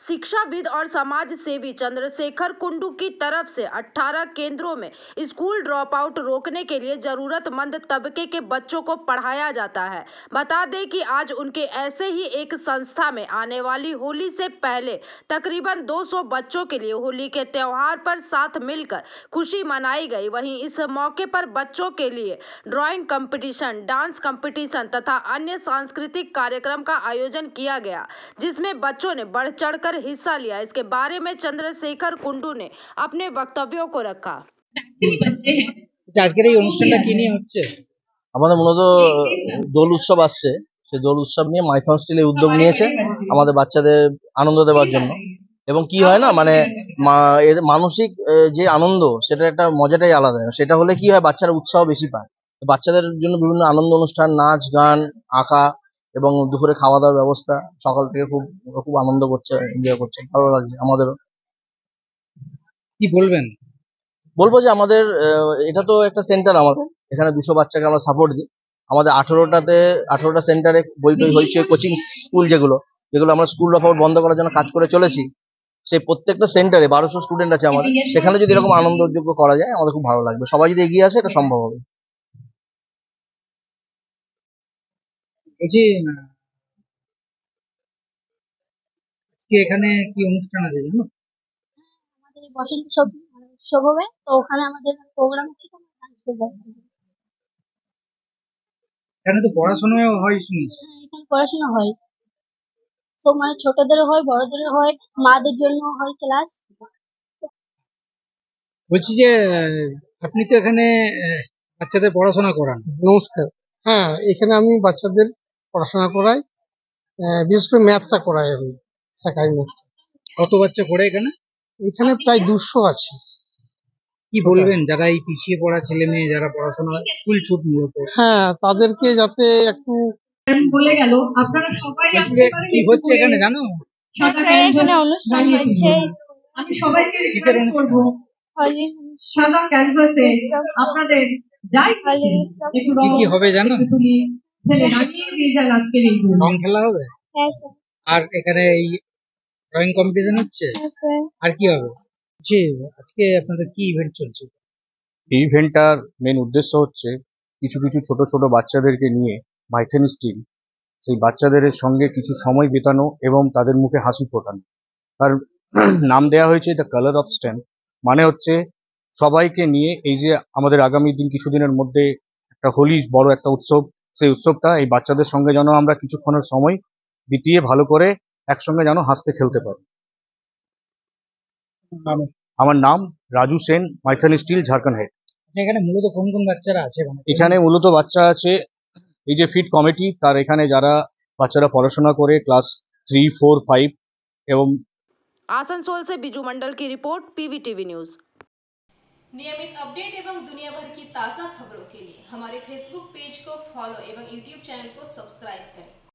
शिक्षाविद और समाज सेवी चंद्रशेखर कुंडू की तरफ से 18 केंद्रों में स्कूल ड्रॉप आउट रोकने के लिए जरूरतमंद तबके के बच्चों को पढ़ाया जाता है। बता दें कि आज उनके ऐसे ही एक संस्था में आने वाली होली से पहले तकरीबन 200 बच्चों के लिए होली के त्योहार पर साथ मिलकर खुशी मनाई गई। वहीं इस मौके पर बच्चों के लिए ड्राइंग कंपटीशन, डांस कंपटीशन तथा अन्य सांस्कृतिक कार्यक्रम का आयोजन किया गया, जिसमें बच्चों ने बढ़ चढ़कर हिस्सा लिया। इसके बारे में चंद्रशेखर कुंडू ने अपने वक्तव्यों को रखा। আজকের এই অনুষ্ঠানটা কি নিয়ে হচ্ছে? আমাদের মূলত দোল উৎসব আসছে, সেই দোল উৎসব নিয়ে মাইথন স্টিল এই উদ্যোগ নিয়েছে আমাদের বাচ্চাদের আনন্দ দেওয়ার জন্য। এবং কি হয় না, মানে মানসিক যে আনন্দ, সেটা একটা মজাটাই আলাদা। সেটা হলে কি হয়, বাচ্চারা উৎসাহ বেশি পায়। বাচ্চাদের জন্য বিভিন্ন আনন্দ অনুষ্ঠান, নাচ গান, আঁকা এবং দুপুরে খাওয়া দাওয়ার ব্যবস্থা সকাল থেকে খুব আনন্দ করছে, এনজয় করছে, ভালো লাগছে আমাদেরও। কি বলবেন? বলবো যে আমাদের এটা তো একটা সেন্টার, আমাদের এখানে 200 বাচ্চাকে আমরা সাপোর্ট দিই। আমাদের 18টা সেন্টারে বই হয়েছে, কোচিং স্কুল যেগুলো আমরা স্কুল ড্রপ আউট বন্ধ করার জন্য কাজ করে চলেছি। সেই প্রত্যেকটা সেন্টারে 1200 স্টুডেন্ট আছে আমাদের। সেখানে যদি এরকম আনন্দযোগ্য করা যায় আমাদের খুব ভালো লাগবে। সবাই যদি এগিয়ে আসে এটা সম্ভব হবে। বলছি, আজকে এখানে কি অনুষ্ঠান আছে জানো? আমাদের বসন্ত উৎসব হবে, তো ওখানে আমাদের প্রোগ্রাম হচ্ছে, তো ডান্স করব। এখানে তো পড়াশোনা হয় শুনেছি। হ্যাঁ, এখানে পড়াশোনা হয়, সময় ছোটদেরও হয়, বড়দেরও হয়, মাদের জন্য হয় ক্লাস। বলছি যে আপনি তো এখানে বাচ্চাদের পড়াশোনা করান। নমস্কার। হ্যাঁ, এখানে আমি বাচ্চাদের পড়াশোনা করাই, বিশেষ করে ম্যাথটা করাই, আমি শেখাই ম্যাথটা। কত বাচ্চা পড়ে এখানে? এখানে প্রায় 200 আছে। কি বলবেন যারা এই পিছিয়ে পড়া ছেলে মেয়ে যারা পড়াশোনা স্কুল ছুট মূলত? হ্যাঁ, তাদেরকে যাতে একটু বলে গেল, আপনারা সবাই কি হচ্ছে এখানে জানো? এখানে অনুষ্ঠান হচ্ছে, আমি সবাইকে রিকোয়েস্ট করব, সাদা ক্যানভাসে আপনাদের যাই একটু রং কি হবে জানো? ছেলে রাঙিয়ে দিয়ে যান আজকের এই দিন। রং খেলা হবে। হ্যাঁ স্যার। আর এখানে এই ড্রয়িং কম্পিটিশন হচ্ছে। হ্যাঁ স্যার। আর কি হবে? জি, আজকে আপনাদের কি ইভেন্ট চলছে? এই ইভেন্টটার মেন উদ্দেশ্য হচ্ছে কিছু ছোট ছোট বাচ্চাদেরকে নিয়ে মাইথন স্টিল সেই বাচ্চাদের সঙ্গে কিছু সময় বিতানো এবং তাদের মুখে হাসি ফোটানো। তার নাম দেওয়া হয়েছে দ্য কালার অফ স্ট্রেংথ। মানে হচ্ছে সবাইকে নিয়ে এই যে আমাদের আগামী দিন কিছুদিনের মধ্যে একটা হোলি বড় একটা উৎসব, সেই উৎসবটা এই বাচ্চাদের সঙ্গে যেন আমরা কিছুক্ষণের সময় বিতিয়ে ভালো করে একসঙ্গে যেন হাসতে খেলতে পারি। আমার নাম রাজু সেন, মাইথন স্টিল, ঝাড়খণ্ড হেড। এখানে মূলত কোন কোন বাচ্চারা আছে? এখানে মূলত বাচ্চা আছে এই যে ফিট কমিটি, তার এখানে যারা বাচ্চারা পড়াশোনা করে ক্লাস 3, 4, 5 এবং आसनसोल से बिजू मंडल की रिपोर्ट, पीवीटीवी न्यूज। नियमित अपडेट एवं दुनिया भर की ताज़ा खबरों के लिए हमारे फेसबुक पेज को फॉलो एवं यूट्यूब चैनल को सब्सक्राइब करें।